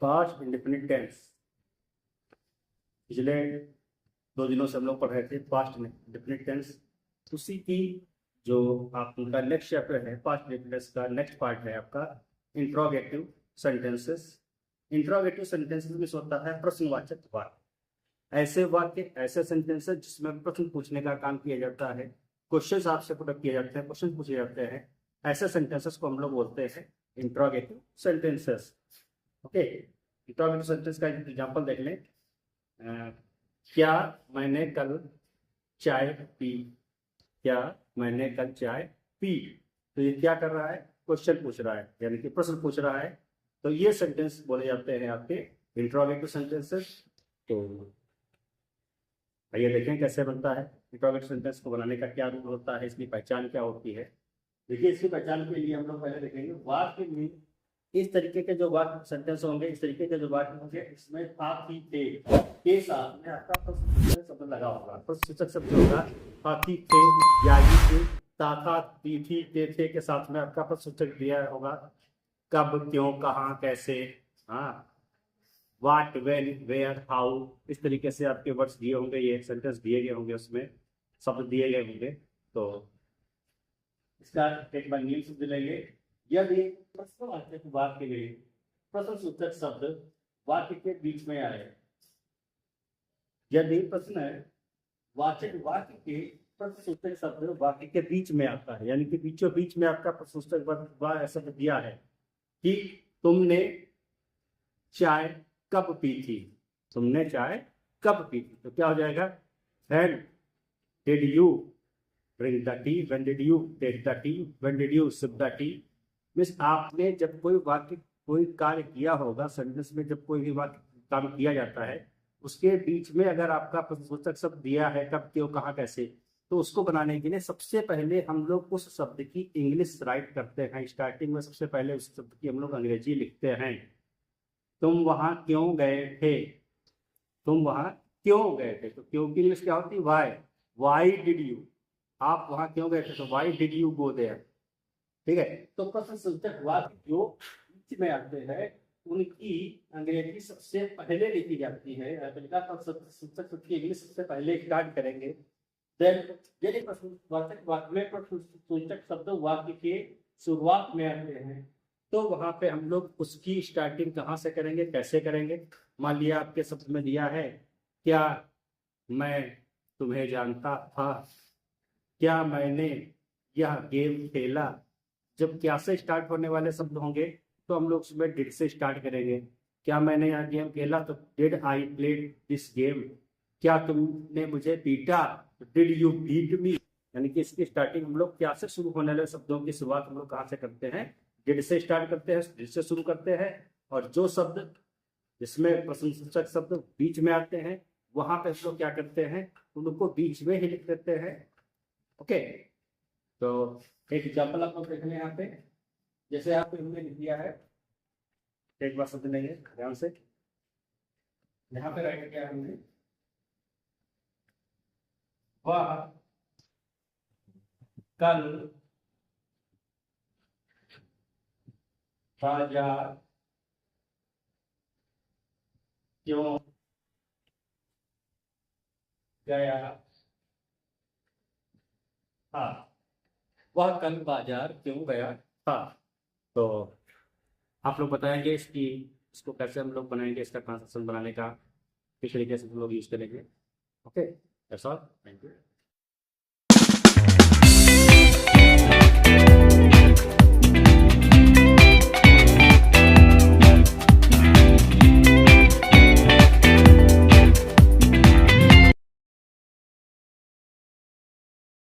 Past indefinite tense. पिछले 2 दिनों से हम लोग पढ़ रहे थे पास्ट इंडेफिनिट टेंस। उसी की जो आपका नेक्स्ट चैप्टर है पास्ट इंडेफिनिट का नेक्स्ट पार्ट है आपका इंट्रोगेटिव सेंटेंसेस। इंट्रोगेटिव सेंटेंसेस में होता है प्रश्नवाचक वाक्य। ऐसे वाक्य, ऐसे सेंटेंसेस जिसमें प्रश्न पूछने का काम किया जाता है, क्वेश्चन आपसे पुट किए जाते हैं, क्वेश्चन पूछे जाते हैं, ऐसे सेंटेंसेस को हम लोग बोलते हैं interrogative sentences. Okay, interrogative sentence का एग्जांपल देख लें। क्या मैंने कल चाय पी? क्या मैंने कल चाय पी? तो ये क्या कर रहा है? क्वेश्चन पूछ रहा है, यानी कि प्रश्न पूछ रहा है। तो ये सेंटेंस बोले जाते हैं आपके इंट्रोगेटिव सेंटेंसेस। तो आइए देखें कैसे बनता है। इंट्रोगेटिव सेंटेंस को बनाने का क्या रूल होता है, इसकी पहचान क्या होती है। देखिए, इसकी पहचान के लिए हम लोग पहले देखेंगे वाक्य में इस तरीके के जो वाक्य सेंटेंस होंगे, इस तरीके के जो वाक्य होंगे, इसमें हाथी थे के साथ में आपका प्रश्नसूचक शब्द लगा होगा। प्रश्नसूचक शब्द होगा हाथी थे, यागी थे, ताथा, तीथी, थे के साथ में आपका प्रश्नसूचक दिया होगा। कब, क्यों, कहाँ, कैसे, हाँ, वाट, वेन, वेयर, हाउ, इस तरीके से आपके वर्ड्स दिए होंगे, ये सेंटेंस दिए गए होंगे, उसमें शब्द दिए गए होंगे। तो इसका एक बार नियम शब्द लेंगे। यदि प्रश्नवाचक वाक्य में प्रश्नसूचक शब्द वाक्य के बीच में आए, यदि प्रश्नवाचक वाक्य के प्रश्नसूचक शब्द वाक्य के बीच में आता है, यानी कि बीचों बीच में आपका प्रश्नसूचक शब्द दिया है कि तुमने चाय कब पी थी? तुमने चाय कब पी थी? तो क्या हो जाएगा? When did you drink the tea? When did you take the tea? When did you sip the tea? Means आपने जब कोई वाक्य, कोई कार्य किया होगा, सेंटेंस में जब कोई भी वाक्य काम किया जाता है, उसके बीच में अगर आपका प्रश्नसूचक शब्द दिया है कब, क्यों, कहाँ, कैसे, तो उसको बनाने के लिए सबसे पहले हम लोग उस शब्द की इंग्लिश राइट करते हैं। स्टार्टिंग में सबसे पहले उस शब्द की हम लोग अंग्रेजी लिखते हैं। तुम वहां क्यों गए थे? तुम वहां क्यों गए थे? तो क्यों की इंग्लिश क्या होती है? Why did you? आप वहां क्यों गए थे? तो why did you go there? ठीक है। तो प्रश्नसूचक वाक्य जो बीच में आते हैं उनकी अंग्रेजी सबसे पहले लिखी जाती है। अमेरिका का प्रश्नसूचक शब्द की इंग्लिश सबसे पहले स्टार्ट करेंगे। देन यदि प्रश्नवाचक वाक्य में प्रश्नसूचक शब्द वाक्य के शुरुआत में आते हैं, तो वहां पे हम लोग उसकी स्टार्टिंग कहाँ से करेंगे, कैसे करेंगे। मान लिया आपके शब्द में दिया है क्या मैं तुम्हें जानता था? क्या मैंने यह गेम खेला? जब क्या से स्टार्ट होने वाले शब्द होंगे तो हम लोग उसमें डिड से स्टार्ट करेंगे। क्या मैंने यह गेम खेला? तो did I played this game. क्या तुमने मुझे पीटा? Did you beat me? यानी कि इसकी स्टार्टिंग हम लोग क्या से शुरू होने वाले शब्दों की शुरुआत हम लोग कहाँ से करते हैं? डिड से स्टार्ट करते हैं, डिड से शुरू करते हैं। और जो शब्द जिसमें प्रश्नसूचक शब्द बीच में आते हैं, वहां पे हम लोग क्या करते हैं? उनको बीच में ही लिख देते हैं। ओके, तो एक एग्जाम्पल आप लोग देख लें यहाँ पे। जैसे आपको हमने लिख दिया है, एक बार शब्द लेंगे ध्यान से। यहाँ पे राइट किया हमने, वह कल बाजार क्यों गया था? वह कल बाजार क्यों गया था? तो आप लोग बताएंगे इसको कैसे हम लोग बनाएंगे, इसका ट्रांसलेशन बनाने का किस तरीके से हम लोग यूज करेंगे। Okay, that's all, thank you.